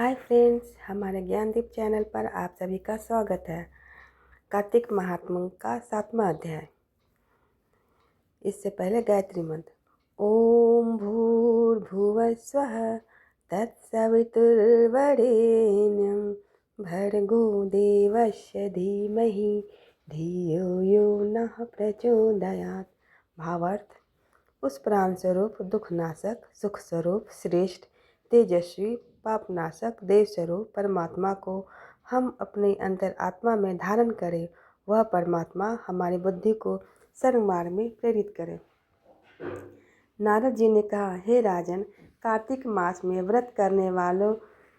Hi friends, हमारे Gyandeep channel पर आप सभी का स्वागत है। कार्तिक महात्म्य का 7वां अध्याय। इससे पहले गायत्री मंत्र। ओम भूर्भुवः स्वः तत्सवितुर्वरेण्यं भर्गो देवस्य धीमहि धियो यो नः प्रचोदयात्। भावार्थ: उस प्राण स्वरूप, दुखनाशक, सुख स्वरूप, श्रेष्ठ, तेजस्वी, पापनाशक, देव स्वरूप परमात्मा को हम अपने अंतर आत्मा में धारण करें। वह परमात्मा हमारी बुद्धि को सन्मार्ग में प्रेरित करे। नारद जी ने कहा, हे राजन, कार्तिक मास में व्रत करने वालों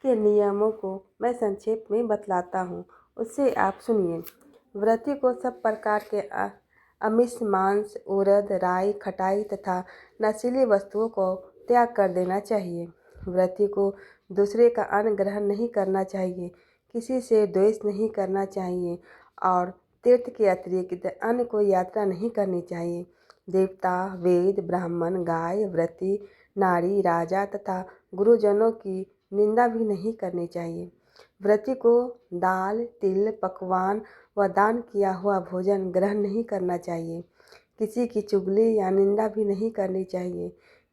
के नियमों को मैं संक्षेप में बतलाता हूँ, उससे आप सुनिए। व्रती को सब प्रकार के अमिष, मांस, उड़द, राई, खटाई तथा नशीली वस्तुओं को त्याग कर देना चाहिए। व्रती को दूसरे का अन्न ग्रहण नहीं करना चाहिए, किसी से द्वेष नहीं करना चाहिए और तीर्थ के अतिरिक्त अन्य कोई यात्रा नहीं करनी चाहिए। देवता, वेद, ब्राह्मण, गाय, व्रती, नारी, राजा तथा गुरुजनों की निंदा भी नहीं करनी चाहिए। व्रती को दाल, तिल, पकवान व दान किया हुआ भोजन ग्रहण नहीं करना चाहिए। किसी की चुगली या निंदा भी नहीं करनी चाहिए।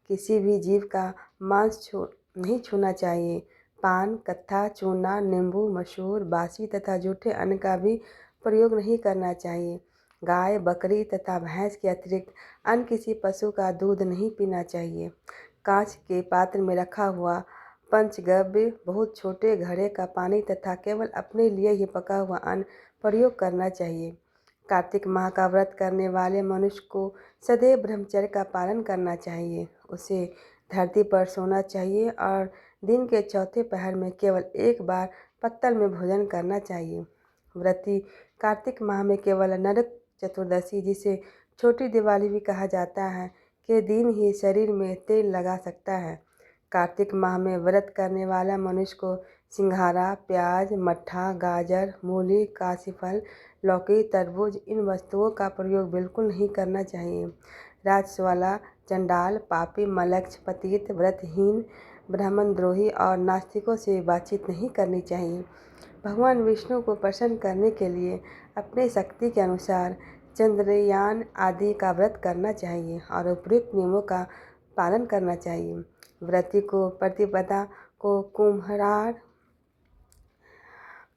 किसी भी जीव का मांस नहीं छूना चाहिए। पान, कत्था, चूना, नींबू, मसूर, बासी तथा जूठे अन्न का भी प्रयोग नहीं करना चाहिए। गाय, बकरी तथा भैंस के अतिरिक्त अन्य किसी पशु का दूध नहीं पीना चाहिए। कांच के पात्र में रखा हुआ पंचगव्य, बहुत छोटे घड़े का पानी तथा केवल अपने लिए ही पका हुआ अन्न प्रयोग करना चाहिए। कार्तिक माह का व्रत करने वाले मनुष्य को सदैव ब्रह्मचर्य का पालन करना चाहिए। उसे धरती पर सोना चाहिए और दिन के चौथे पहर में केवल एक बार पत्तल में भोजन करना चाहिए। व्रती कार्तिक माह में केवल नरक चतुर्दशी, जिसे छोटी दिवाली भी कहा जाता है, के दिन ही शरीर में तेल लगा सकता है। कार्तिक माह में व्रत करने वाला मनुष्य को सिंघाड़ा, प्याज, मट्ठा, गाजर, मूली, काशीफल, लौकी, तरबूज इन वस्तुओं का प्रयोग बिल्कुल नहीं करना चाहिए। राजस्वाला, चंडाल, पापी, मलक्ष, पतित, व्रतहीन, ब्राह्मणद्रोही और नास्तिकों से बातचीत नहीं करनी चाहिए। भगवान विष्णु को प्रसन्न करने के लिए अपनी शक्ति के अनुसार चंद्रयान आदि का व्रत करना चाहिए और उपयुक्त नियमों का पालन करना चाहिए। व्रती को प्रतिपदा को कुम्हरार,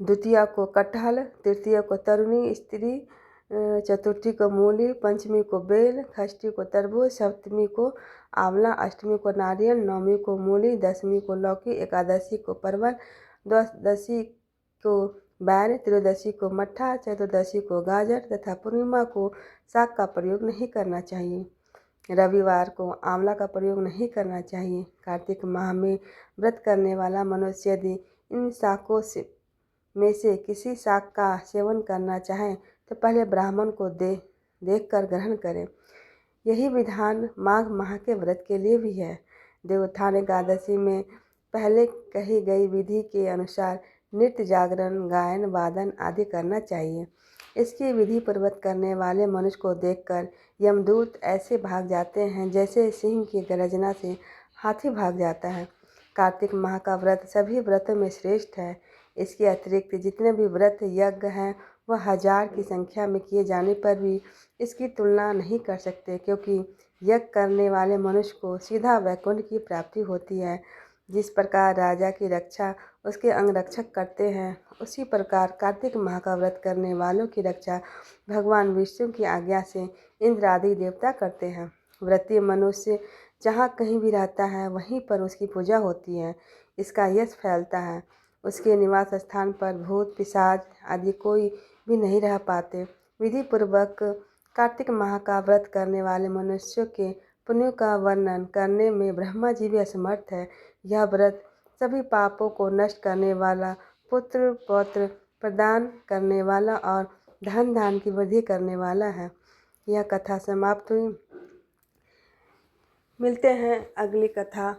द्वितीया को कटहल, तृतीया को तरुणी स्त्री, चतुर्थी को मूली, पंचमी को बेल, षष्ठी को तरबूज, सप्तमी को आंवला, अष्टमी को नारियल, नवमी को मूली, दशमी को लौकी, एकादशी को परवल, द्वादशी को बैर, त्रयोदशी को मट्ठा, चतुर्दशी को गाजर तथा पूर्णिमा को साग का प्रयोग नहीं करना चाहिए। रविवार को आंवला का प्रयोग नहीं करना चाहिए। कार्तिक माह में व्रत करने वाला मनुष्य यदि इन शाकों में से किसी शाक का सेवन करना चाहे तो पहले ब्राह्मण को देखकर ग्रहण करें। यही विधान माघ माह के व्रत के लिए भी है। देवोत्थान एकादशी में पहले कही गई विधि के अनुसार नृत्य, जागरण, गायन, वादन आदि करना चाहिए। इसकी विधि पूर्वक करने वाले मनुष्य को देखकर यमदूत ऐसे भाग जाते हैं जैसे सिंह की गर्जना से हाथी भाग जाता है। कार्तिक माह का व्रत सभी व्रतों में श्रेष्ठ है। इसके अतिरिक्त जितने भी व्रत यज्ञ हैं वह 1000 की संख्या में किए जाने पर भी इसकी तुलना नहीं कर सकते, क्योंकि यज्ञ करने वाले मनुष्य को सीधा वैकुंठ की प्राप्ति होती है। जिस प्रकार राजा की रक्षा उसके अंगरक्षक करते हैं, उसी प्रकार कार्तिक माह का व्रत करने वालों की रक्षा भगवान विष्णु की आज्ञा से इंद्र आदि देवता करते हैं। व्रती मनुष्य जहाँ कहीं भी रहता है वहीं पर उसकी पूजा होती है। इसका यश फैलता है। उसके निवास स्थान पर भूत, पिशाच आदि कोई भी नहीं रह पाते। विधि पूर्वक कार्तिक माह का व्रत करने वाले मनुष्यों के पुण्यों का वर्णन करने में ब्रह्मा जी भी असमर्थ है। यह व्रत सभी पापों को नष्ट करने वाला, पुत्र पौत्र प्रदान करने वाला और धन धान की वृद्धि करने वाला है। यह कथा समाप्त हुई। मिलते हैं अगली कथा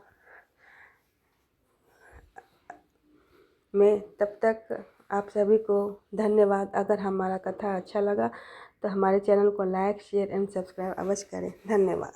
में, तब तक आप सभी को धन्यवाद। अगर हमारा कथा अच्छा लगा तो हमारे चैनल को लाइक, शेयर एंड सब्सक्राइब अवश्य करें। धन्यवाद।